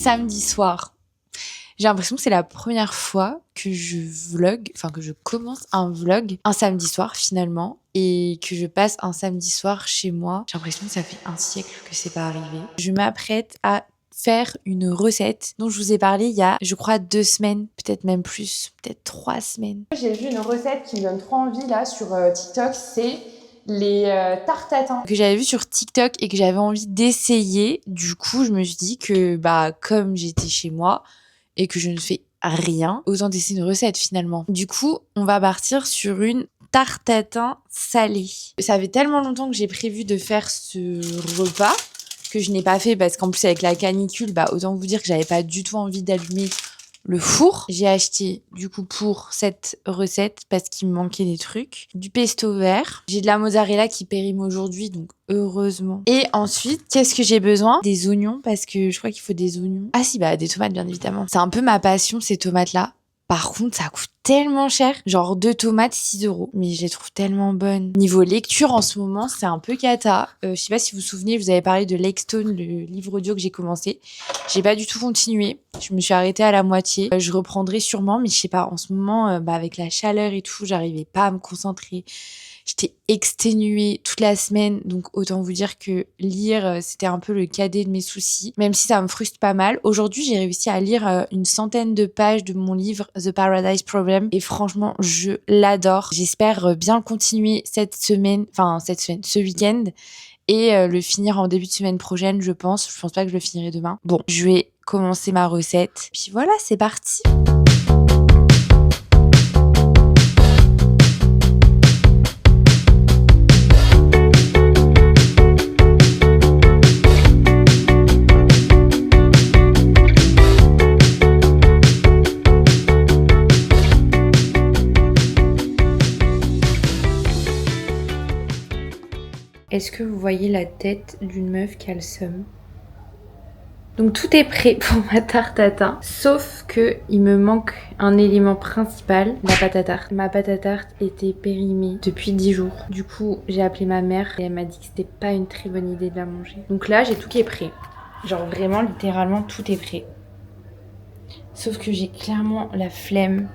samedi soir. J'ai l'impression que c'est la première fois que je vlog, enfin que je commence un vlog un samedi soir finalement et que je passe un samedi soir chez moi. J'ai l'impression que ça fait un siècle que c'est pas arrivé. Je m'apprête à faire une recette dont je vous ai parlé il y a, je crois, 2 semaines, peut-être même plus, peut-être 3 semaines. J'ai vu une recette qui me donne trop envie là sur TikTok, c'est les tartes tatin que j'avais vu sur TikTok et que j'avais envie d'essayer. Du coup, je me suis dit que comme j'étais chez moi et que je ne fais rien, autant d'essayer une recette finalement. Du coup, on va partir sur une tarte tatin salée. Ça fait tellement longtemps que j'ai prévu de faire ce repas que je n'ai pas fait parce qu'en plus avec la canicule, autant vous dire que j'avais pas du tout envie d'allumer le four. J'ai acheté du coup pour cette recette parce qu'il me manquait des trucs, du pesto vert. J'ai de la mozzarella qui périme aujourd'hui, donc heureusement. Et ensuite, qu'est-ce que j'ai besoin? Des oignons parce que je crois qu'il faut des oignons. Ah si, des tomates bien évidemment. C'est un peu ma passion ces tomates-là. Par contre, ça coûte tellement cher. Genre 2 tomates, 6 €. Mais je les trouve tellement bonnes. Niveau lecture, en ce moment, c'est un peu cata. Je sais pas si vous vous souvenez, je vous avais parlé de Lake Stone, le livre audio que j'ai commencé. J'ai pas du tout continué. Je me suis arrêtée à la moitié. Je reprendrai sûrement, mais je sais pas. En ce moment, avec la chaleur et tout, j'arrivais pas à me concentrer. J'étais exténuée toute la semaine, donc autant vous dire que lire, c'était un peu le cadet de mes soucis, même si ça me frustre pas mal. Aujourd'hui, j'ai réussi à lire une centaine de pages de mon livre The Paradise Problem et franchement, je l'adore. J'espère bien le continuer ce week-end et le finir en début de semaine prochaine, je pense. Je pense pas que je le finirai demain. Bon, je vais commencer ma recette. Puis voilà, c'est parti. Est-ce que vous voyez la tête d'une meuf qui a le seum? Donc tout est prêt pour ma tarte tatin, sauf que il me manque un élément principal, la pâte à tarte. Ma pâte à tarte était périmée depuis 10 jours. Du coup, j'ai appelé ma mère et elle m'a dit que c'était pas une très bonne idée de la manger. Donc là, j'ai tout qui est prêt. Genre vraiment, littéralement, tout est prêt. Sauf que j'ai clairement la flemme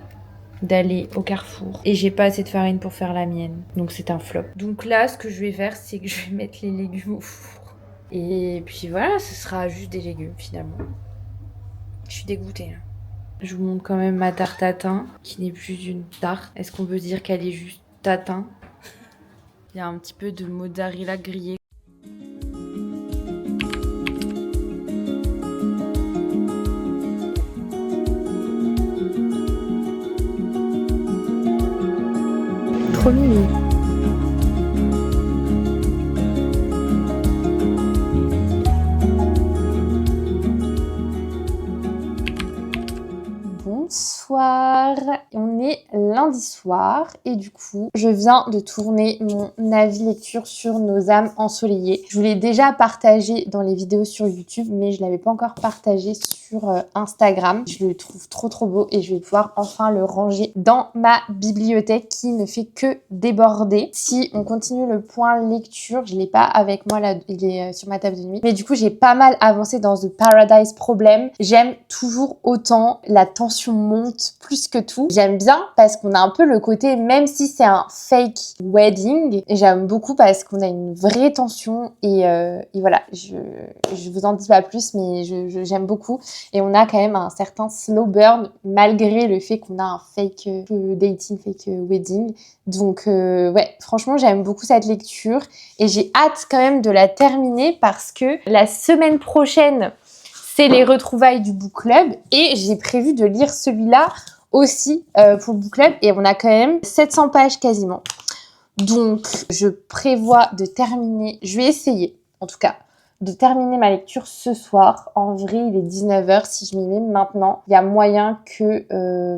d'aller au Carrefour et j'ai pas assez de farine pour faire la mienne, donc c'est un flop. Donc là, ce que je vais faire, c'est que je vais mettre les légumes au four et puis voilà, ce sera juste des légumes finalement. Je suis dégoûtée là. Je vous montre quand même ma tarte tatin qui n'est plus une tarte. Est-ce qu'on peut dire qu'elle est juste tatin? Il y a un petit peu de mozzarella grillée. Trop mimi. Bonsoir, on est lundi soir et du coup je viens de tourner mon avis lecture sur Nos âmes ensoleillées. Je vous l'ai déjà partagé dans les vidéos sur YouTube mais je l'avais pas encore partagé sur Instagram. Je le trouve trop beau et je vais pouvoir enfin le ranger dans ma bibliothèque qui ne fait que déborder. Si on continue le point lecture, je l'ai pas avec moi là, il est sur ma table de nuit. Mais du coup j'ai pas mal avancé dans The Paradise Problem. J'aime toujours autant, la tension monte plus que tout. J'aime bien parce qu'on a un peu le côté, même si c'est un fake wedding, j'aime beaucoup parce qu'on a une vraie tension et voilà, je vous en dis pas plus mais j'aime beaucoup et on a quand même un certain slow burn malgré le fait qu'on a un fake dating, fake wedding. Donc ouais, franchement j'aime beaucoup cette lecture et j'ai hâte quand même de la terminer parce que la semaine prochaine c'est les retrouvailles du book club et j'ai prévu de lire celui-là aussi pour le book club et on a quand même 700 pages quasiment. Donc je prévois de terminer, je vais essayer en tout cas de terminer ma lecture ce soir. En vrai il est 19h, si je m'y mets maintenant, il y a moyen que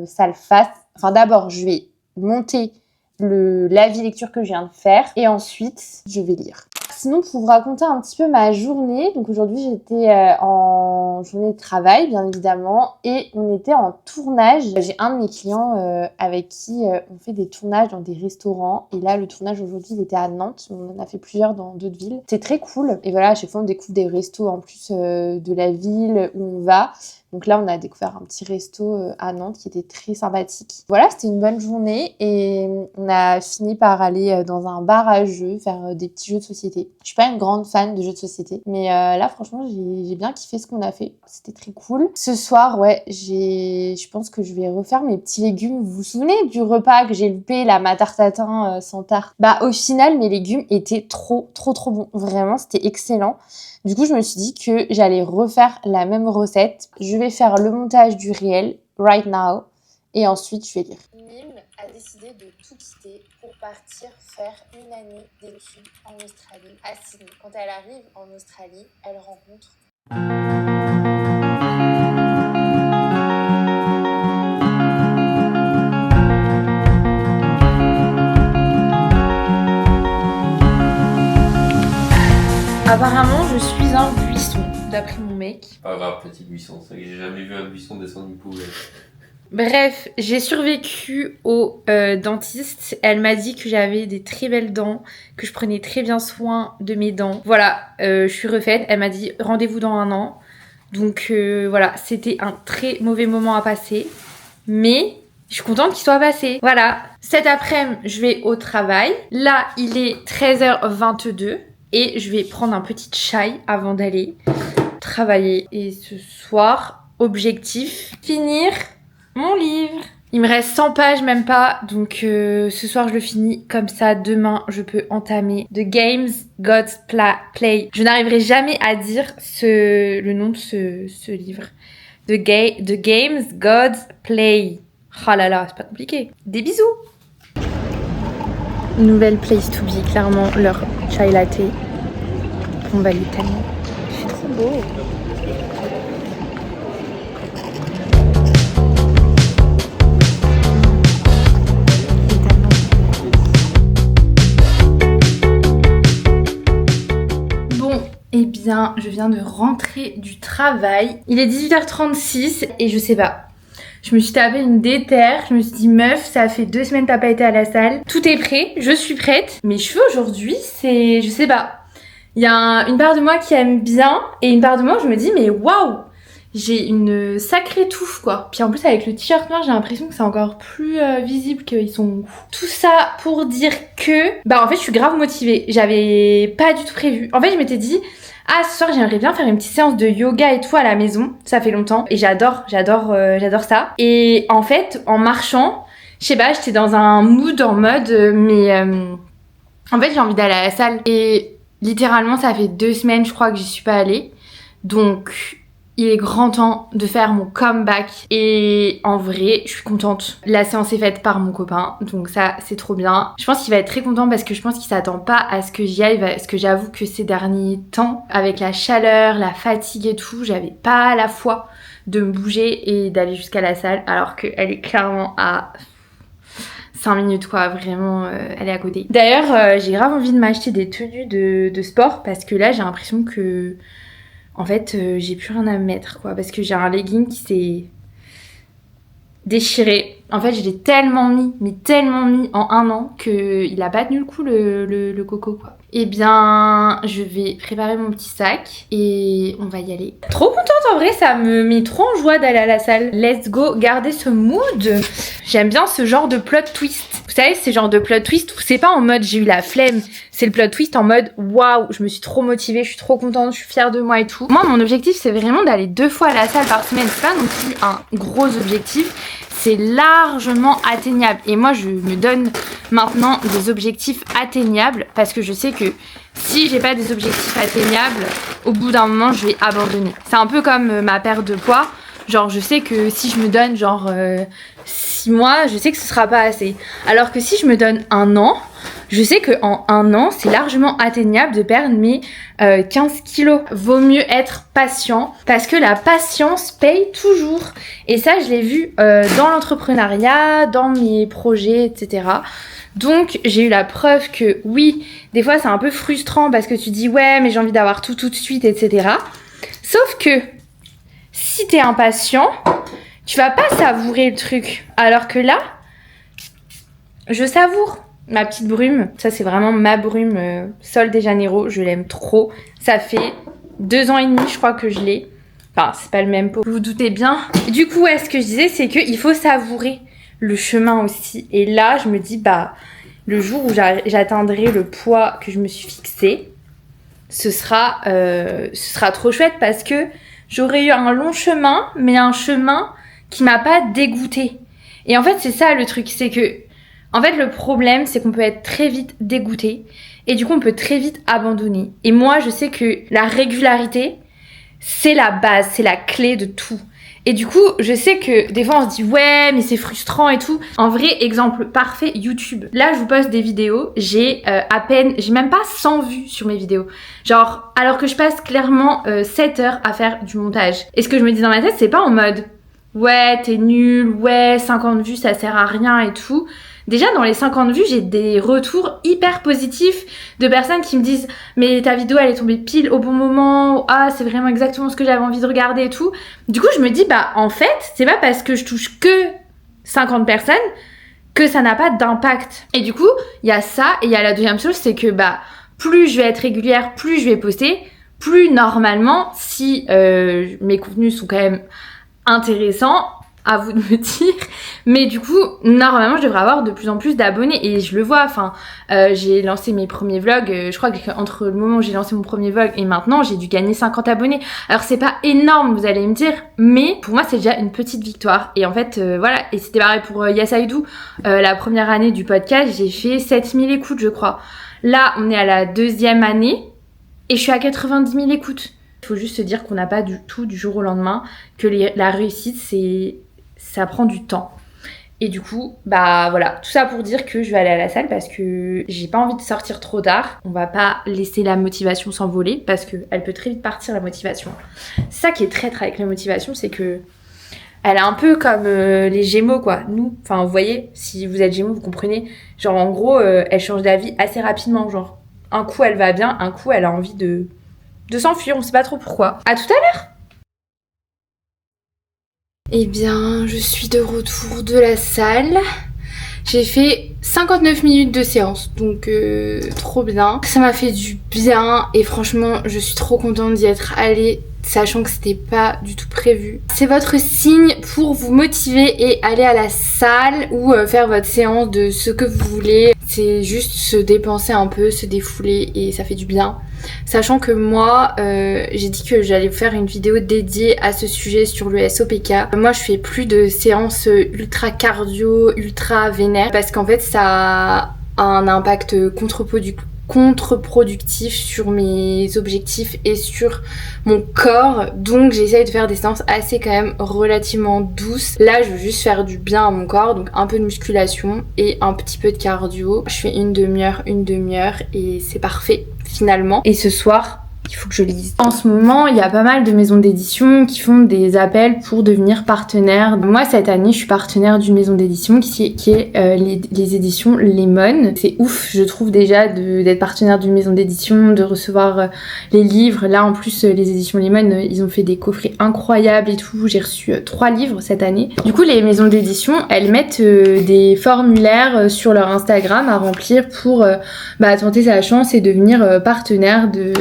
ça le fasse. Enfin d'abord je vais monter l'avis lecture que je viens de faire et ensuite je vais lire. sinon pour vous raconter un petit peu ma journée, donc aujourd'hui j'étais en journée de travail bien évidemment et on était en tournage. J'ai un de mes clients avec qui on fait des tournages dans des restaurants et là le tournage aujourd'hui il était à Nantes, on en a fait plusieurs dans d'autres villes. C'est très cool et voilà, à chaque fois on découvre des restos en plus de la ville où on va. Donc là, on a découvert un petit resto à Nantes qui était très sympathique. Voilà, c'était une bonne journée et on a fini par aller dans un bar à jeux, faire des petits jeux de société. Je suis pas une grande fan de jeux de société, mais là, franchement, j'ai bien kiffé ce qu'on a fait. C'était très cool. Ce soir, ouais, je pense que je vais refaire mes petits légumes. Vous vous souvenez du repas que j'ai loupé, là, ma tarte tatin sans tarte? Bah, au final, mes légumes étaient trop bons. Vraiment, c'était excellent. Du coup, je me suis dit que j'allais refaire la même recette. Je vais faire le montage du réel, right now, et ensuite, je vais lire. Mim a décidé de tout quitter pour partir faire une année d'études en Australie, à Sydney. Quand elle arrive en Australie, elle rencontre... Apparemment, je suis un buisson, d'après mon mec. Pas grave, petit buisson, c'est que j'ai jamais vu un buisson descendre une poubelle. Bref, j'ai survécu au dentiste. Elle m'a dit que j'avais des très belles dents, que je prenais très bien soin de mes dents. Voilà, je suis refaite. Elle m'a dit rendez-vous dans 1 an. Donc voilà, c'était un très mauvais moment à passer. Mais je suis contente qu'il soit passé. Voilà, cet après-midi, je vais au travail. Là, il est 13h22. Et je vais prendre un petit chai avant d'aller travailler. Et ce soir, objectif, finir mon livre. Il me reste 100 pages, même pas. Donc ce soir, je le finis. Comme ça, demain, je peux entamer The Games God's Play. Je n'arriverai jamais à dire le nom de ce livre. The Games God's Play. Oh là là, c'est pas compliqué. Des bisous. Nouvelle place to be, clairement, leur chai latte. On va l'Italie. Il fait trop beau. Bon, eh bien, je viens de rentrer du travail. Il est 18h36 et je sais pas. Je me suis tapé une déterre, je me suis dit meuf, ça fait 2 semaines que t'as pas été à la salle. Tout est prêt, je suis prête. Mes cheveux aujourd'hui, c'est... je sais pas. Il y a une part de moi qui aime bien et une part de moi je me dis mais waouh, j'ai une sacrée touffe quoi. Puis en plus avec le t-shirt noir j'ai l'impression que c'est encore plus visible qu'ils sont... Tout ça pour dire que... Bah en fait je suis grave motivée. J'avais pas du tout prévu. En fait je m'étais dit... Ah, ce soir, j'aimerais bien faire une petite séance de yoga et tout à la maison. Ça fait longtemps. Et j'adore ça. Et en fait, en marchant, je sais pas, j'étais dans un mood en mode, en fait, j'ai envie d'aller à la salle. Et littéralement, ça fait 2 semaines, je crois, que j'y suis pas allée. Donc, il est grand temps de faire mon comeback. Et en vrai, je suis contente. La séance est faite par mon copain, donc ça, c'est trop bien. Je pense qu'il va être très content parce que je pense qu'il s'attend pas à ce que j'y aille. Parce que j'avoue que ces derniers temps, avec la chaleur, la fatigue et tout, j'avais pas la foi de me bouger et d'aller jusqu'à la salle. Alors qu'elle est clairement à 5 minutes quoi, vraiment, elle est à côté. D'ailleurs, j'ai grave envie de m'acheter des tenues de sport parce que là, j'ai l'impression que... En fait, j'ai plus rien à me mettre, quoi. Parce que j'ai un legging qui s'est déchiré. En fait, je l'ai tellement mis en 1 an qu'il a pas tenu le coup, le coco, quoi. Eh bien, je vais préparer mon petit sac et on va y aller. Trop contente, en vrai, ça me met trop en joie d'aller à la salle. Let's go, garder ce mood. J'aime bien ce genre de plot twist. Vous savez, c'est genre de plot twist où c'est pas en mode j'ai eu la flemme, c'est le plot twist en mode waouh, je me suis trop motivée, je suis trop contente, je suis fière de moi et tout. Moi, mon objectif, c'est vraiment d'aller 2 fois à la salle par semaine. C'est pas non plus un gros objectif, c'est largement atteignable. Et moi, je me donne maintenant des objectifs atteignables parce que je sais que si j'ai pas des objectifs atteignables, au bout d'un moment, je vais abandonner. C'est un peu comme ma perte de poids. Genre, je sais que si je me donne genre 6 mois, je sais que ce sera pas assez. Alors que si je me donne 1 an, je sais qu'en 1 an, c'est largement atteignable de perdre mes 15 kilos. Vaut mieux être patient parce que la patience paye toujours. Et ça, je l'ai vu dans l'entrepreneuriat, dans mes projets, etc. Donc, j'ai eu la preuve que oui, des fois, c'est un peu frustrant parce que tu dis ouais, mais j'ai envie d'avoir tout de suite, etc. Sauf que si t'es impatient, tu vas pas savourer le truc. Alors que là, je savoure. Ma petite brume, ça c'est vraiment ma brume Sol de Janeiro, je l'aime trop. Ça fait 2 ans et demi, je crois que je l'ai. Enfin, c'est pas le même pot, vous vous doutez bien. Du coup, ce que je disais, c'est qu'il faut savourer le chemin aussi. Et là, je me dis, le jour où j'atteindrai le poids que je me suis fixé, ce sera trop chouette parce que j'aurais eu un long chemin, mais un chemin qui m'a pas dégoûtée. Et en fait, c'est ça le truc, c'est que en fait, le problème, c'est qu'on peut être très vite dégoûté et du coup, on peut très vite abandonner. Et moi, je sais que la régularité, c'est la base, c'est la clé de tout. Et du coup, je sais que des fois, on se dit « Ouais, mais c'est frustrant et tout. » En vrai, exemple parfait, YouTube. Là, je vous poste des vidéos, j'ai même pas 100 vues sur mes vidéos. Genre, alors que je passe clairement 7 heures à faire du montage. Et ce que je me dis dans ma tête, c'est pas en mode « Ouais, t'es nul, ouais, 50 vues, ça sert à rien et tout. » Déjà, dans les 50 vues, j'ai des retours hyper positifs de personnes qui me disent « Mais ta vidéo, elle est tombée pile au bon moment. Ah, c'est vraiment exactement ce que j'avais envie de regarder et tout. » Du coup, je me dis « En fait, c'est pas parce que je touche que 50 personnes que ça n'a pas d'impact. » Et du coup, il y a ça. Et il y a la deuxième chose, c'est que plus je vais être régulière, plus je vais poster, plus normalement, si mes contenus sont quand même intéressants, à vous de me dire, mais du coup normalement je devrais avoir de plus en plus d'abonnés et je le vois, j'ai lancé mes premiers vlogs, je crois qu'entre le moment où j'ai lancé mon premier vlog et maintenant j'ai dû gagner 50 abonnés. Alors c'est pas énorme, vous allez me dire, mais pour moi c'est déjà une petite victoire. Et en fait voilà, et c'était pareil pour Yasaïdou, la première année du podcast j'ai fait 7000 écoutes je crois. Là on est à la 2e année et je suis à 90 000 écoutes. Il faut juste se dire qu'on n'a pas du tout du jour au lendemain, que la réussite ça prend du temps. Et du coup, voilà, tout ça pour dire que je vais aller à la salle parce que j'ai pas envie de sortir trop tard. On va pas laisser la motivation s'envoler parce qu'elle peut très vite partir, la motivation. C'est ça qui est traître avec la motivation, c'est que elle est un peu comme les Gémeaux, quoi. Nous, vous voyez, si vous êtes Gémeaux, vous comprenez. Genre, en gros, elle change d'avis assez rapidement. Genre, un coup, elle va bien, un coup, elle a envie de s'enfuir. On sait pas trop pourquoi. À tout à l'heure! Eh bien, je suis de retour de la salle. J'ai fait 59 minutes de séance, donc trop bien. Ça m'a fait du bien et franchement, je suis trop contente d'y être allée, sachant que c'était pas du tout prévu. C'est votre signe pour vous motiver et aller à la salle ou faire votre séance de ce que vous voulez. C'est juste se dépenser un peu, se défouler et ça fait du bien. Sachant que moi, j'ai dit que j'allais vous faire une vidéo dédiée à ce sujet sur le SOPK. Moi, je fais plus de séances ultra cardio, ultra vénère, parce qu'en fait, ça a un impact contre-productif sur mes objectifs et sur mon corps, donc j'essaye de faire des séances assez quand même relativement douces. Là je veux juste faire du bien à mon corps, donc un peu de musculation et un petit peu de cardio. Je fais une demi-heure et c'est parfait finalement. Et ce soir il faut que je lise. En ce moment, il y a pas mal de maisons d'édition qui font des appels pour devenir partenaire. Moi, cette année, je suis partenaire d'une maison d'édition qui est les éditions Lemon. C'est ouf, je trouve déjà d'être partenaire d'une maison d'édition, de recevoir les livres. Là, en plus, les éditions Lemon, ils ont fait des coffrets incroyables et tout. J'ai reçu 3 livres cette année. Du coup, les maisons d'édition, elles mettent des formulaires sur leur Instagram à remplir pour tenter sa chance et devenir partenaire de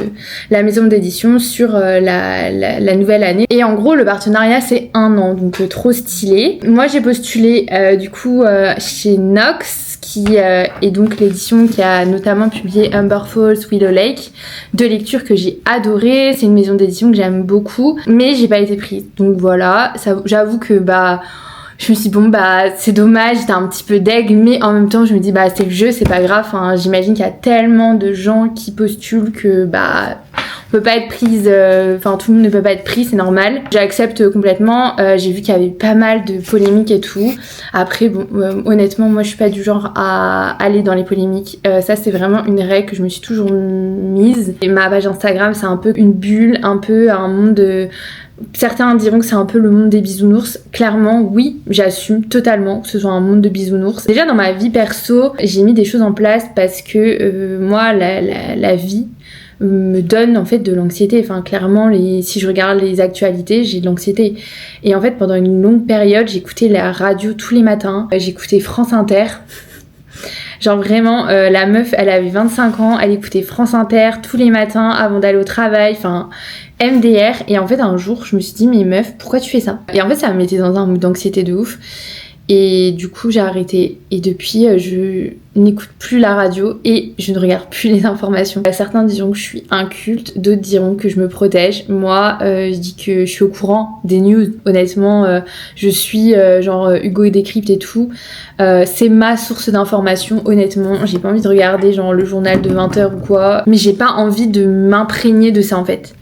la maison d'édition sur la nouvelle année. Et en gros, le partenariat, c'est 1 an, donc trop stylé. Moi, j'ai postulé du coup chez Nox, qui est donc l'édition qui a notamment publié Humber Falls, Willow Lake, 2 lectures que j'ai adorées. C'est une maison d'édition que j'aime beaucoup, mais j'ai pas été prise. Donc voilà, j'avoue que je me suis dit c'est dommage, j'étais un petit peu deg, mais en même temps je me dis c'est le jeu, c'est pas grave. J'imagine qu'il y a tellement de gens qui postulent que on peut pas être prise, enfin tout le monde ne peut pas être pris, c'est normal. J'accepte complètement. J'ai vu qu'il y avait pas mal de polémiques et tout. Après, bon, honnêtement, moi je suis pas du genre à aller dans les polémiques. Ça c'est vraiment une règle que je me suis toujours mise. Et ma page Instagram, c'est un peu une bulle, un peu un monde de... Certains diront que c'est un peu le monde des bisounours. Clairement, oui, j'assume totalement que ce soit un monde de bisounours. Déjà, dans ma vie perso, j'ai mis des choses en place parce que moi, la vie me donne en fait de l'anxiété. Enfin, clairement, si je regarde les actualités, j'ai de l'anxiété. Et en fait, pendant une longue période, j'écoutais la radio tous les matins. J'écoutais France Inter. Genre vraiment, la meuf, elle avait 25 ans, elle écoutait France Inter tous les matins avant d'aller au travail, enfin MDR. Et en fait, un jour, je me suis dit, mais meuf, pourquoi tu fais ça? Et en fait, ça me mettait dans un mood d'anxiété de ouf. Et du coup, j'ai arrêté. Et depuis, je n'écoute plus la radio et je ne regarde plus les informations. Certains diront que je suis inculte, d'autres diront que je me protège. Moi, je dis que je suis au courant des news. Honnêtement, je suis genre Hugo Décrypte et tout. C'est ma source d'information, honnêtement. J'ai pas envie de regarder genre le journal de 20h ou quoi. Mais j'ai pas envie de m'imprégner de ça en fait.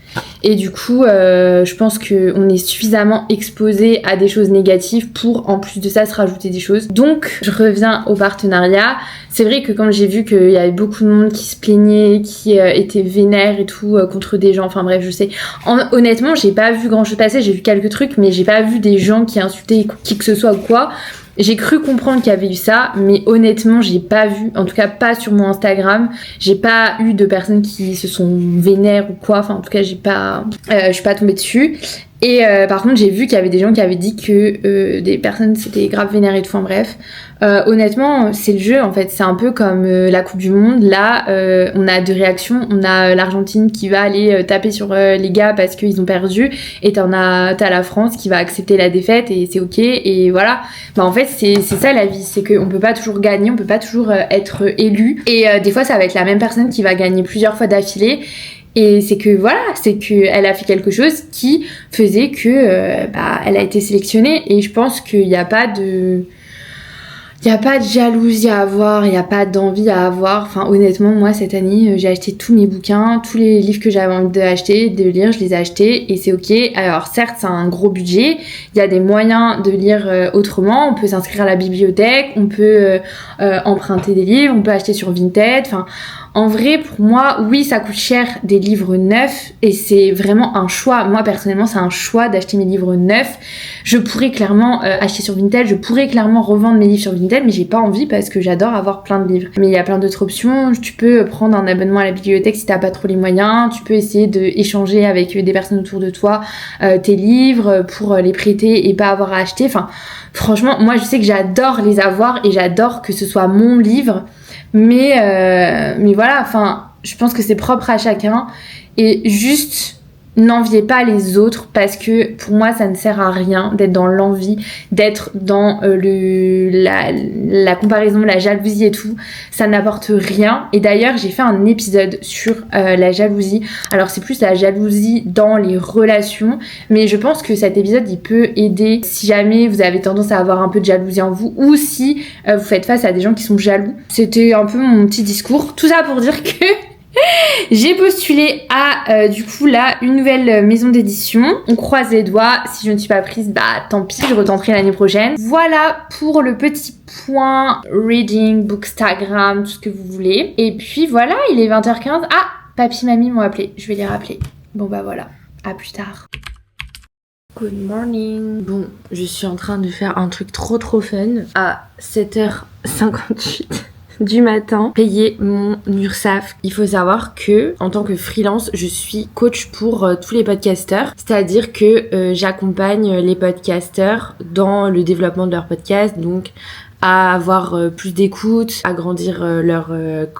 Et du coup, je pense qu'on est suffisamment exposé à des choses négatives pour, en plus de ça, se rajouter des choses. Donc, je reviens au partenariat. C'est vrai que quand j'ai vu qu'il y avait beaucoup de monde qui se plaignait, qui était vénère et tout contre des gens, enfin bref, je sais. Honnêtement, j'ai pas vu grand chose passer, j'ai vu quelques trucs, mais j'ai pas vu des gens qui insultaient qui que ce soit ou quoi. J'ai cru comprendre qu'il y avait eu ça, mais honnêtement, j'ai pas vu, en tout cas pas sur mon Instagram, j'ai pas eu de personnes qui se sont vénères ou quoi, enfin en tout cas je suis pas tombée dessus. Et par contre, j'ai vu qu'il y avait des gens qui avaient dit que des personnes c'était grave vénère et tout, enfin bref. Honnêtement, c'est le jeu en fait, c'est un peu comme la Coupe du Monde. Là, on a deux réactions. On a l'Argentine qui va aller taper sur les gars parce qu'ils ont perdu, et t'as la France qui va accepter la défaite et c'est ok. Et voilà. Bah en fait, c'est ça la vie, c'est qu'on peut pas toujours gagner, on peut pas toujours être élu. Et des fois, ça va être la même personne qui va gagner plusieurs fois d'affilée. Et c'est que voilà, c'est que elle a fait quelque chose qui faisait que elle a été sélectionnée. Et je pense qu'il n'y a pas de jalousie à avoir, il n'y a pas d'envie à avoir. Enfin, honnêtement, moi, cette année, j'ai acheté tous mes bouquins, tous les livres que j'avais envie de lire, je les ai achetés et c'est ok. Alors, certes, c'est un gros budget. Il y a des moyens de lire autrement. On peut s'inscrire à la bibliothèque, on peut emprunter des livres, on peut acheter sur Vinted. Enfin, en vrai, pour moi, oui, ça coûte cher des livres neufs et c'est vraiment un choix. Moi, personnellement, c'est un choix d'acheter mes livres neufs. Je pourrais clairement acheter sur Vinted, je pourrais clairement revendre mes livres sur Vinted, mais j'ai pas envie parce que j'adore avoir plein de livres. Mais il y a plein d'autres options. Tu peux prendre un abonnement à la bibliothèque si t'as pas trop les moyens. Tu peux essayer d'échanger avec des personnes autour de toi tes livres pour les prêter et pas avoir à acheter. Enfin, franchement, moi, je sais que j'adore les avoir et j'adore que ce soit mon livre. Mais voilà, enfin, je pense que c'est propre à chacun. Et juste, n'enviez pas les autres parce que pour moi, ça ne sert à rien d'être dans l'envie, d'être dans la comparaison, la jalousie et tout. Ça n'apporte rien. Et d'ailleurs, j'ai fait un épisode sur la jalousie. Alors, c'est plus la jalousie dans les relations. Mais je pense que cet épisode, il peut aider si jamais vous avez tendance à avoir un peu de jalousie en vous ou si vous faites face à des gens qui sont jaloux. C'était un peu mon petit discours. Tout ça pour dire que j'ai postulé à du coup là une nouvelle maison d'édition. On croise les doigts. Si je ne suis pas prise, bah tant pis, je retenterai l'année prochaine. Voilà pour le petit point reading, bookstagram, tout ce que vous voulez. Et puis voilà, il est 20h15. Ah, papy, mamie m'ont appelé. Je vais les rappeler. Bon bah voilà, à plus tard. Good morning. Bon, je suis en train de faire un truc trop fun à 7h58 du matin, payer mon URSSAF. Il faut savoir que en tant que freelance, je suis coach pour tous les podcasteurs, c'est-à-dire que j'accompagne les podcasteurs dans le développement de leur podcast, donc à avoir plus d'écoute, à grandir leur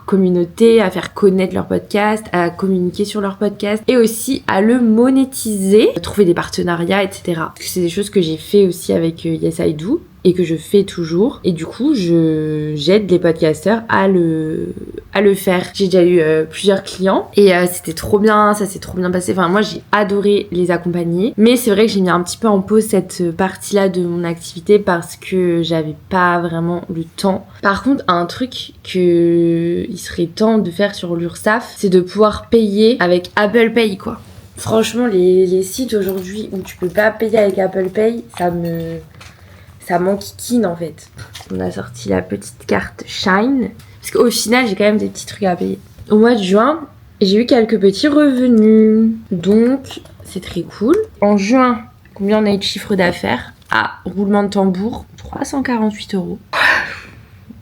communauté, à faire connaître leur podcast, à communiquer sur leur podcast et aussi à le monétiser, trouver des partenariats, etc. C'est des choses que j'ai fait aussi avec Yes I Do et que je fais toujours. Et du coup, j'aide les podcasteurs à le à le faire. J'ai déjà eu plusieurs clients et c'était trop bien, ça s'est trop bien passé. Enfin, moi, j'ai adoré les accompagner. Mais c'est vrai que j'ai mis un petit peu en pause cette partie-là de mon activité parce que j'avais pas vraiment le temps. Par contre, un truc que il serait temps de faire sur l'URSSAF, c'est de pouvoir payer avec Apple Pay, quoi. Franchement, les sites aujourd'hui où tu peux pas payer avec Apple Pay, ça m'enquiquine en fait. On a sorti la petite carte Shine. Parce qu'au final, j'ai quand même des petits trucs à payer. Au mois de juin, j'ai eu quelques petits revenus. Donc, c'est très cool. En juin, combien on a eu de chiffre d'affaires? Ah, roulement de tambour, 348 €.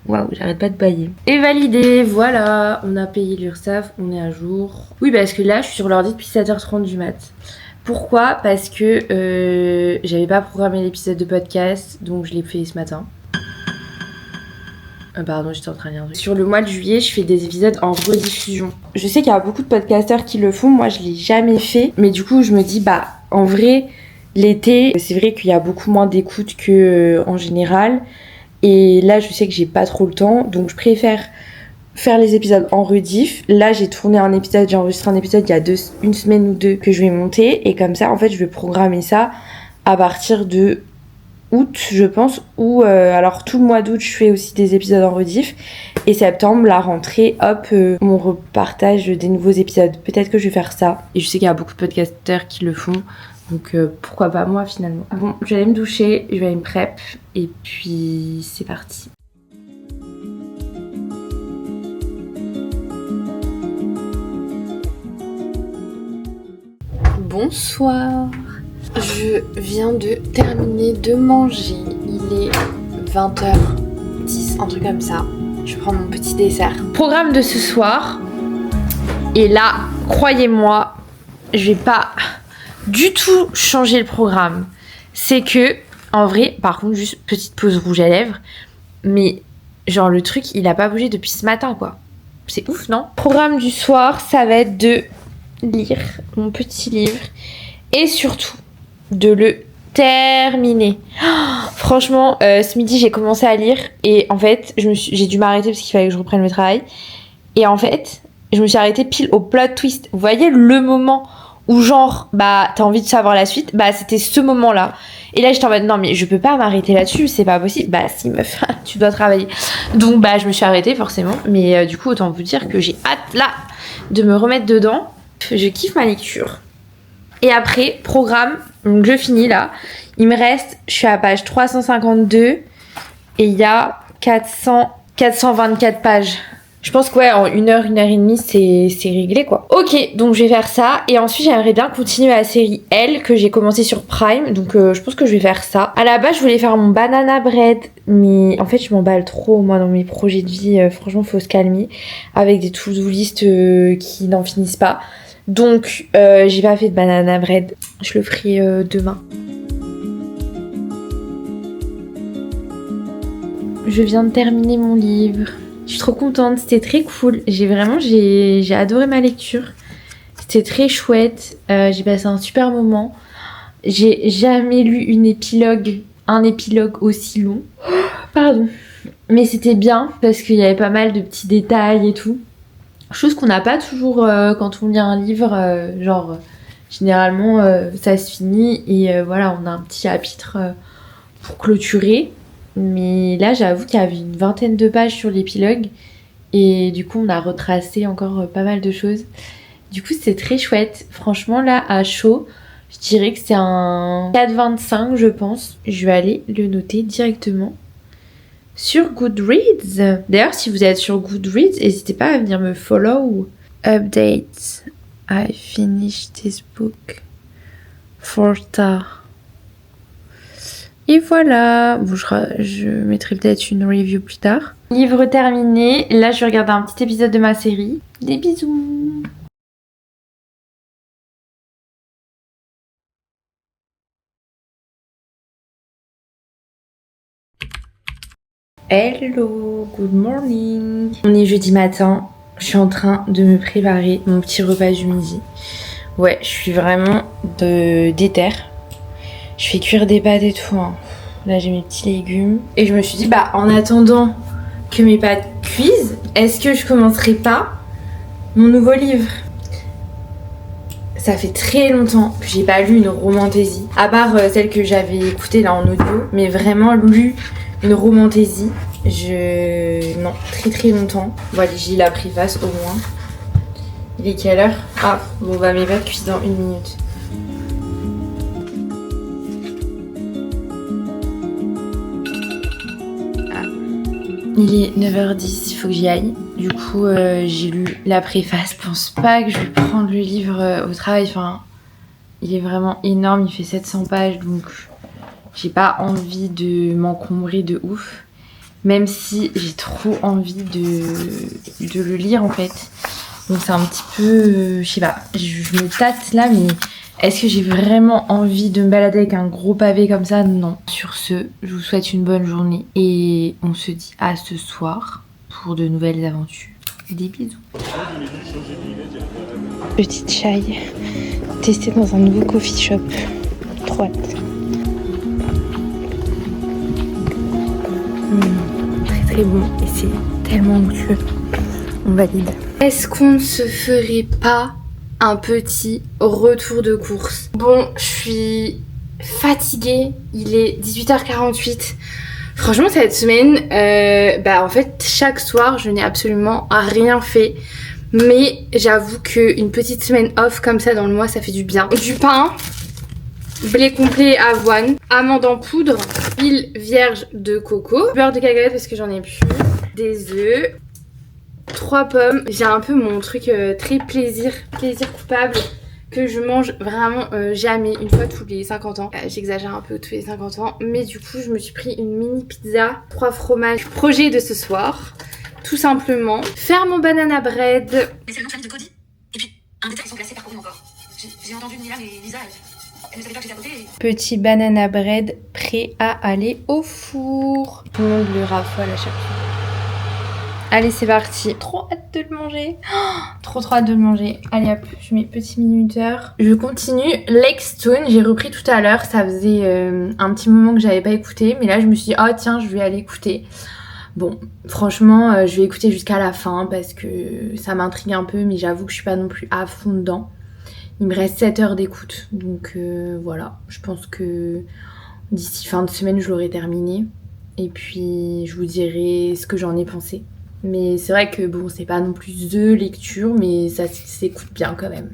Waouh, j'arrête pas de bailler. Et validé, voilà, on a payé l'URSSAF, on est à jour. Oui, parce que là, je suis sur l'ordi depuis 7h30 du mat. Pourquoi? Parce que j'avais pas programmé l'épisode de podcast, donc je l'ai fait ce matin. Pardon, j'étais en train de lire un truc. Sur le mois de juillet, je fais des épisodes en rediffusion. Je sais qu'il y a beaucoup de podcasteurs qui le font, moi je l'ai jamais fait. Mais du coup, je me dis, bah, en vrai, l'été, c'est vrai qu'il y a beaucoup moins d'écoute que en général. Et là, je sais que j'ai pas trop le temps, donc je préfère faire les épisodes en rediff. Là, j'ai enregistré un épisode il y a une semaine ou deux que je vais monter. Et comme ça, en fait, je vais programmer ça à partir de août, je pense. Ou alors tout le mois d'août, je fais aussi des épisodes en rediff. Et septembre, la rentrée, hop, on repartage des nouveaux épisodes. Peut-être que je vais faire ça. Et je sais qu'il y a beaucoup de podcasteurs qui le font. Donc pourquoi pas moi finalement. Bon, je vais aller me doucher, je vais aller me prep et puis c'est parti. Bonsoir. Je viens de terminer de manger. Il est 20h10, un truc comme ça. Je prends mon petit dessert. Programme de ce soir. Et là, croyez-moi, je vais pas du tout changer le programme. C'est que, en vrai, par contre, juste petite pause rouge à lèvres, mais genre le truc, il a pas bougé depuis ce matin, quoi. C'est ouf, non? Programme du soir, ça va être de lire mon petit livre et surtout de le terminer. Oh, franchement, ce midi, j'ai commencé à lire et en fait, j'ai dû m'arrêter parce qu'il fallait que je reprenne le travail. Et en fait, je me suis arrêtée pile au plot twist. Vous voyez le moment où genre, bah, t'as envie de savoir la suite, bah, c'était ce moment-là. Et là, j'étais en mode, non, mais je peux pas m'arrêter là-dessus, c'est pas possible. Bah, si, meuf, tu dois travailler. Donc, bah, je me suis arrêtée, forcément. Mais du coup, autant vous dire que j'ai hâte, là, de me remettre dedans. Je kiffe ma lecture. Et après, programme, donc je finis, là. Il me reste, je suis à page 352, et il y a 424 pages. Je pense que ouais, en 1 heure et demie, c'est réglé, quoi. Ok, donc je vais faire ça. Et ensuite, j'aimerais bien continuer la série Elle, que j'ai commencé sur Prime. Donc je pense que je vais faire ça. À la base, je voulais faire mon banana bread. Mais en fait, je m'emballe trop, moi, dans mes projets de vie. Franchement, faut se calmer. Avec des to-do list qui n'en finissent pas. Donc, j'ai pas fait de banana bread. Je le ferai demain. Je viens de terminer mon livre. Je suis trop contente, c'était très cool. J'ai adoré ma lecture. C'était très chouette. J'ai passé un super moment. J'ai jamais lu un épilogue aussi long. Pardon. Mais c'était bien parce qu'il y avait pas mal de petits détails et tout. Chose qu'on n'a pas toujours quand on lit un livre. Généralement, ça se finit et voilà, on a un petit chapitre pour clôturer. Mais là, j'avoue qu'il y avait une vingtaine de pages sur l'épilogue. Et du coup, on a retracé encore pas mal de choses. Du coup, c'est très chouette. Franchement, là, à chaud, je dirais que c'est un 4,25, je pense. Je vais aller le noter directement sur Goodreads. D'ailleurs, si vous êtes sur Goodreads, n'hésitez pas à venir me follow. Updates. I finished this book. 4 stars. Et voilà, bon, je mettrai peut-être une review plus tard. Livre terminé, là je vais regarder un petit épisode de ma série. Des bisous. Hello, good morning. On est jeudi matin, je suis en train de me préparer mon petit repas du midi. Ouais, je suis vraiment déter. Je fais cuire des pâtes et tout, hein. Là j'ai mes petits légumes. Et je me suis dit, bah en attendant que mes pâtes cuisent, est-ce que je commencerai pas mon nouveau livre? Ça fait très longtemps que j'ai pas lu une romantaisie, à part celle que j'avais écoutée là en audio, mais vraiment lu une romantaisie, non, très très longtemps. Bon allez, j'ai la préface au moins. Il est quelle heure? Ah, bon bah mes pâtes cuisent dans 1 minute. Il est 9h10, il faut que j'y aille. Du coup, j'ai lu la préface. Je pense pas que je vais prendre le livre au travail. Enfin, il est vraiment énorme, il fait 700 pages, donc j'ai pas envie de m'encombrer de ouf. Même si j'ai trop envie de le lire en fait. Donc c'est un petit peu... je sais pas, je me tâte là, mais est-ce que j'ai vraiment envie de me balader avec un gros pavé comme ça? Non. Sur ce, je vous souhaite une bonne journée et on se dit à ce soir pour de nouvelles aventures. Des bisous. Petite chai testée dans un nouveau coffee shop. Trop hâte. Très très bon et c'est tellement onctueux. On valide. Est-ce qu'on ne se ferait pas un petit retour de course? Bon, je suis fatiguée, il est 18h48. Franchement, cette semaine, en fait, chaque soir, je n'ai absolument rien fait. Mais j'avoue qu'une petite semaine off comme ça dans le mois, ça fait du bien. Du pain, blé complet, avoine, amandes en poudre, huile vierge de coco, beurre de cacahuète parce que j'en ai plus, des œufs, 3 pommes. J'ai un peu mon truc très plaisir coupable que je mange vraiment jamais, une fois tous les 50 ans. J'exagère un peu tous les 50 ans, mais du coup je me suis pris une mini pizza, 3 fromages. Projet de ce soir, tout simplement, faire mon banana bread. Mais c'est le nom de famille de Cody. Et puis, un détail, ils sont classés par combien encore? J'ai entendu Nila, mais Lisa, elle ne savait pas que j'étais à côté. Petit banana bread prêt à aller au four. Tout le monde le raffole à chaque fois. Allez, c'est parti. Trop hâte de le manger. Oh, trop hâte de le manger. Allez hop, je mets petit minuteur. Je continue Lexstone. J'ai repris tout à l'heure. Ça faisait un petit moment que j'avais pas écouté. Mais là, je me suis dit, oh tiens, je vais aller écouter. Bon, franchement, je vais écouter jusqu'à la fin parce que ça m'intrigue un peu. Mais j'avoue que je suis pas non plus à fond dedans. Il me reste 7 heures d'écoute. Donc voilà, je pense que d'ici fin de semaine, je l'aurai terminé. Et puis, je vous dirai ce que j'en ai pensé. Mais c'est vrai que bon, c'est pas non plus the lecture, mais ça s'écoute bien quand même.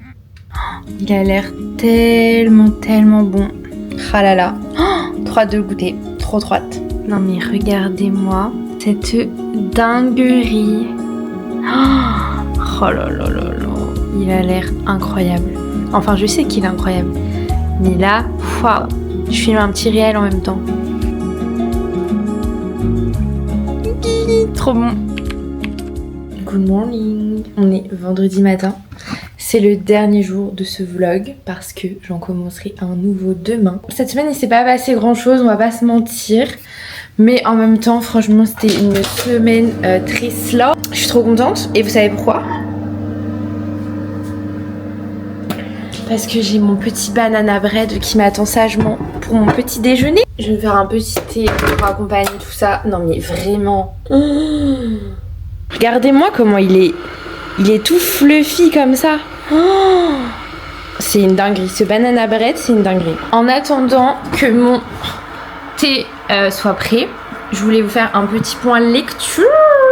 Il a l'air tellement bon. Ah là là, trop hâte de le goûter, trop hâte. Non mais regardez-moi cette dinguerie. Oh là là là là, il a l'air incroyable. Enfin, je sais qu'il est incroyable, mais là, waouh, je filme un petit réel en même temps. Trop bon. Good morning. On est vendredi matin. C'est le dernier jour de ce vlog parce que j'en commencerai un nouveau demain. Cette semaine, il s'est pas passé grand chose, on va pas se mentir. Mais en même temps, franchement, c'était une semaine très slow. Je suis trop contente. Et vous savez pourquoi? Parce que j'ai mon petit banana bread qui m'attend sagement pour mon petit déjeuner. Je vais faire un petit thé pour accompagner tout ça. Non mais vraiment. Regardez-moi comment il est tout fluffy comme ça. C'est une dinguerie. Ce banana bread, c'est une dinguerie. En attendant que mon thé soit prêt, je voulais vous faire un petit point lecture.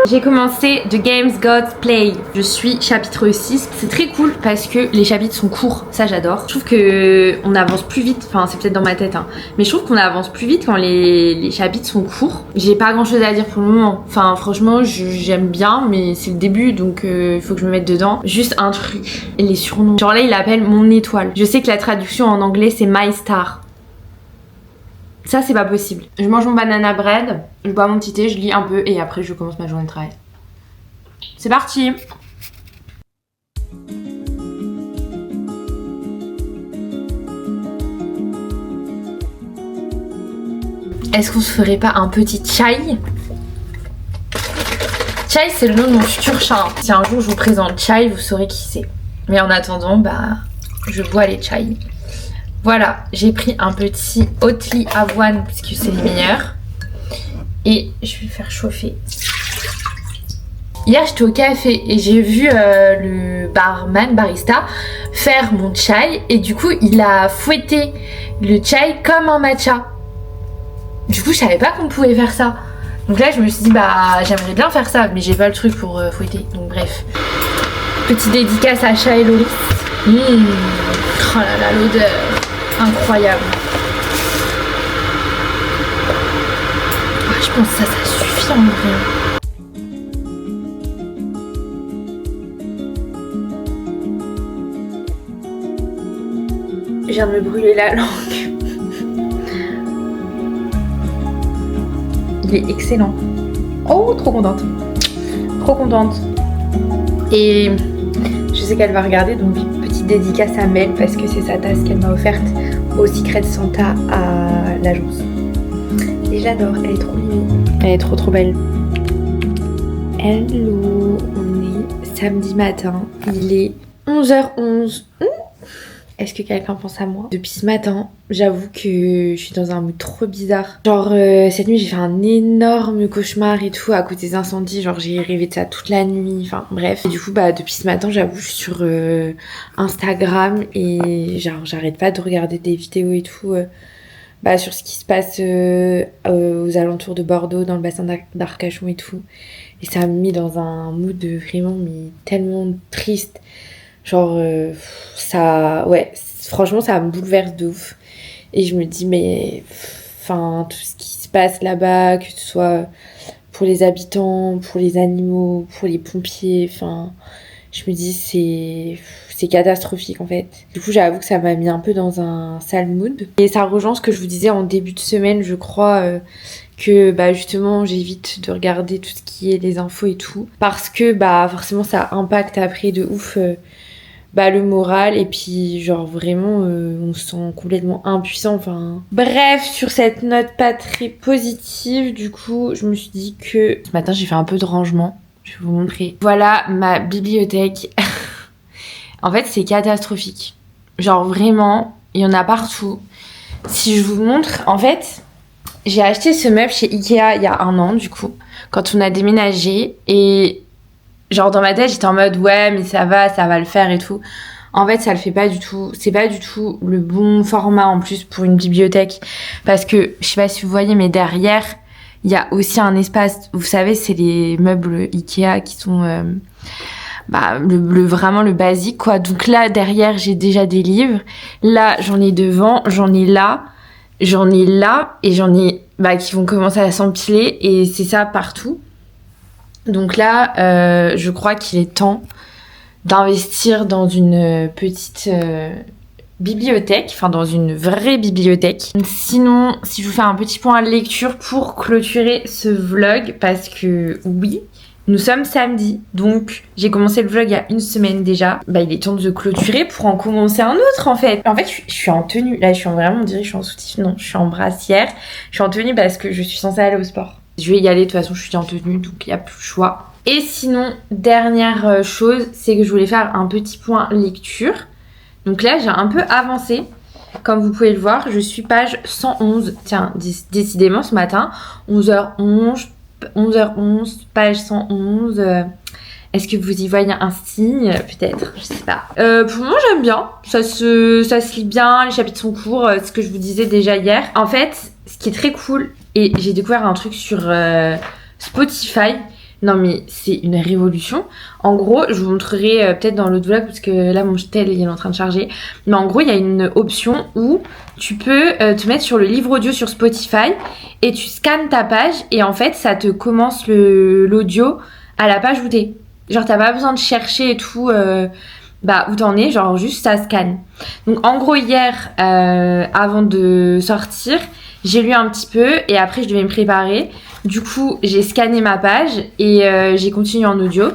J'ai commencé The Games Gods Play. Je suis chapitre 6. C'est très cool parce que les chapitres sont courts. Ça, j'adore. Je trouve que on avance plus vite. Enfin, c'est peut-être dans ma tête, hein. Mais je trouve qu'on avance plus vite quand les chapitres sont courts. J'ai pas grand chose à dire pour le moment. Enfin, franchement, j'aime bien, mais c'est le début, donc il faut que je me mette dedans. Juste un truc. Les surnoms. Genre là, il l'appelle Mon Étoile. Je sais que la traduction en anglais, c'est My Star. Ça, c'est pas possible. Je mange mon banana bread, je bois mon petit thé, je lis un peu et après je commence ma journée de travail. C'est parti! Est-ce qu'on se ferait pas un petit chai? Chai, c'est le nom de mon futur chat. Si un jour je vous présente chai, vous saurez qui c'est. Mais en attendant, je bois les chai. Voilà, j'ai pris un petit Oatly avoine puisque c'est les meilleurs. Et je vais le faire chauffer. Hier, j'étais au café et j'ai vu le barista faire mon chai et du coup, il a fouetté le chai comme un matcha. Du coup, je savais pas qu'on pouvait faire ça. Donc là, je me suis dit, bah, j'aimerais bien faire ça, mais j'ai pas le truc pour fouetter. Donc bref. Petite dédicace à Chat et Loris. Oh là là, l'odeur. Incroyable. Je pense que ça suffit en vrai. Je viens de me brûler la langue. Il est excellent. Oh, trop contente. Trop contente. Et je sais qu'elle va regarder, donc petite dédicace à Mel parce que c'est sa tasse qu'elle m'a offerte au Secret Santa à l'agence. Et j'adore, elle est trop mignonne. Elle est trop belle. Hello, on est samedi matin. Il est 11h11. Est-ce que quelqu'un pense à moi? Depuis ce matin, j'avoue que je suis dans un mood trop bizarre. Genre, cette nuit, j'ai fait un énorme cauchemar et tout à cause des incendies. Genre, j'ai rêvé de ça toute la nuit. Enfin, bref. Et du coup, bah, depuis ce matin, j'avoue, je suis sur Instagram et genre, j'arrête pas de regarder des vidéos et tout bah, sur ce qui se passe aux alentours de Bordeaux, dans le bassin d'Arcachon et tout. Et ça m'a mis dans un mood vraiment, mais tellement triste. Genre, ça, ouais, franchement, ça me bouleverse de ouf. Et je me dis, mais, enfin, tout ce qui se passe là-bas, que ce soit pour les habitants, pour les animaux, pour les pompiers, enfin, je me dis, c'est catastrophique, en fait. Du coup, j'avoue que ça m'a mis un peu dans un sale mood. Et ça rejoint ce que je vous disais en début de semaine, je crois, que, bah, justement, j'évite de regarder tout ce qui est les infos et tout. Parce que, bah, forcément, ça impacte après de ouf bah, le moral et puis genre vraiment on se sent complètement impuissant, enfin bref, sur cette note pas très positive, du coup je me suis dit que ce matin j'ai fait un peu de rangement. Je vais vous montrer, voilà ma bibliothèque. En fait c'est catastrophique, genre vraiment il y en a partout. Si je vous montre, en fait j'ai acheté ce meuble chez Ikea il y a 1 an, du coup quand on a déménagé, et genre dans ma tête j'étais en mode ouais mais ça va le faire et tout. En fait ça le fait pas du tout, c'est pas du tout le bon format en plus pour une bibliothèque, parce que je sais pas si vous voyez mais derrière il y a aussi un espace, vous savez c'est les meubles Ikea qui sont bah vraiment le basique quoi. Donc là derrière j'ai déjà des livres, là j'en ai devant, j'en ai là et j'en ai bah qui vont commencer à s'empiler et c'est ça partout. Donc là, je crois qu'il est temps d'investir dans une petite bibliothèque, enfin dans une vraie bibliothèque. Sinon, si je vous fais un petit point de lecture pour clôturer ce vlog, parce que oui, nous sommes samedi, donc j'ai commencé le vlog il y a 1 semaine déjà. Bah il est temps de clôturer pour en commencer un autre en fait. En fait, je suis en tenue, là je suis vraiment, on dirait que je suis en soutif, non, je suis en brassière. Je suis en tenue parce que je suis censée aller au sport. Je vais y aller, de toute façon je suis en tenue donc il n'y a plus le choix. Et sinon, dernière chose, c'est que je voulais faire un petit point lecture. Donc là j'ai un peu avancé. Comme vous pouvez le voir, je suis page 111. Tiens, décidément ce matin, 11h11, page 111. Est-ce que vous y voyez un signe? Peut-être, je sais pas. Pour moi j'aime bien, ça se lit bien, les chapitres sont courts, ce que je vous disais déjà hier. En fait, ce qui est très cool, et j'ai découvert un truc sur Spotify. Non mais c'est une révolution. En gros, je vous montrerai peut-être dans l'autre vlog parce que là mon tel il est en train de charger. Mais en gros, il y a une option où tu peux te mettre sur le livre audio sur Spotify et tu scannes ta page et en fait ça te commence l'audio à la page où t'es. Genre t'as pas besoin de chercher et tout bah où t'en es, genre juste ça scanne. Donc en gros hier avant de sortir, j'ai lu un petit peu et après je devais me préparer. Du coup, j'ai scanné ma page et j'ai continué en audio.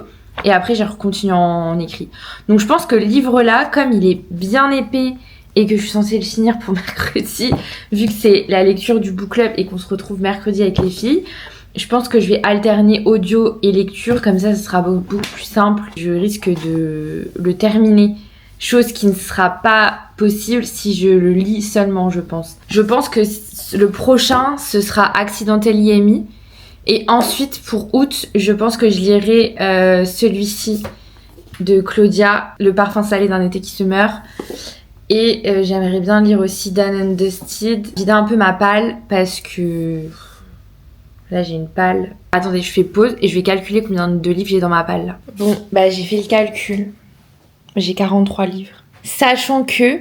Et après, j'ai continué en écrit. Donc, je pense que le livre-là, comme il est bien épais et que je suis censée le finir pour mercredi, vu que c'est la lecture du book club et qu'on se retrouve mercredi avec les filles, je pense que je vais alterner audio et lecture. Comme ça, ce sera beaucoup plus simple. Je risque de le terminer. Chose qui ne sera pas possible si je le lis seulement, je pense. Je pense que le prochain, ce sera Accidentel IMI. Et ensuite, pour août, je pense que je lirai celui-ci de Claudia, Le parfum salé d'un été qui se meurt. Et j'aimerais bien lire aussi Dan and Dusted. Vider un peu ma palle parce que... Là, j'ai une palle. Attendez, je fais pause et je vais calculer combien de livres j'ai dans ma palle, là. Bon, bah j'ai fait le calcul. J'ai 43 livres. Sachant que...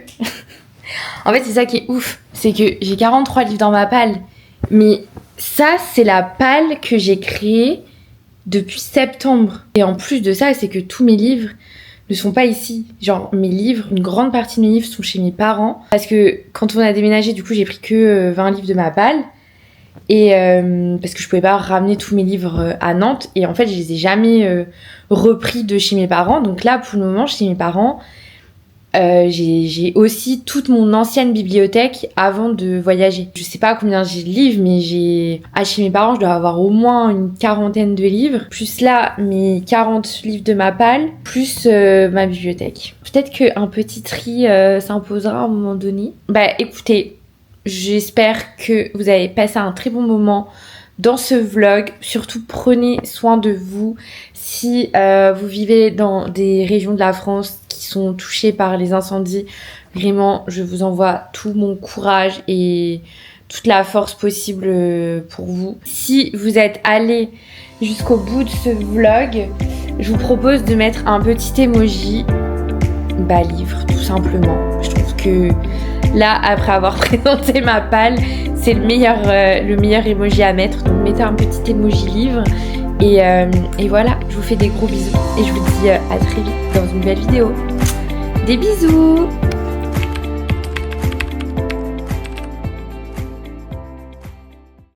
en fait, c'est ça qui est ouf. C'est que j'ai 43 livres dans ma palle. Mais ça, c'est la palle que j'ai créée depuis septembre. Et en plus de ça, c'est que tous mes livres ne sont pas ici. Genre, mes livres, une grande partie de mes livres sont chez mes parents. Parce que quand on a déménagé, du coup, j'ai pris que 20 livres de ma palle. Et parce que je pouvais pas ramener tous mes livres à Nantes. Et en fait, je les ai jamais repris de chez mes parents. Donc là, pour le moment, chez mes parents, j'ai aussi toute mon ancienne bibliothèque avant de voyager. Je sais pas combien j'ai de livres, mais chez mes parents, je dois avoir au moins une quarantaine de livres. Plus là, mes 40 livres de ma palle, plus ma bibliothèque. Peut-être qu'un petit tri s'imposera à un moment donné. Bah écoutez, j'espère que vous avez passé un très bon moment dans ce vlog. Surtout, prenez soin de vous. Si vous vivez dans des régions de la France qui sont touchées par les incendies, vraiment, je vous envoie tout mon courage et toute la force possible pour vous. Si vous êtes allé jusqu'au bout de ce vlog, je vous propose de mettre un petit emoji livre, tout simplement. Je trouve que là, après avoir présenté ma palle, c'est le meilleur emoji à mettre. Donc mettez un petit emoji livre. Et voilà, je vous fais des gros bisous. Et je vous dis à très vite dans une nouvelle vidéo. Des bisous!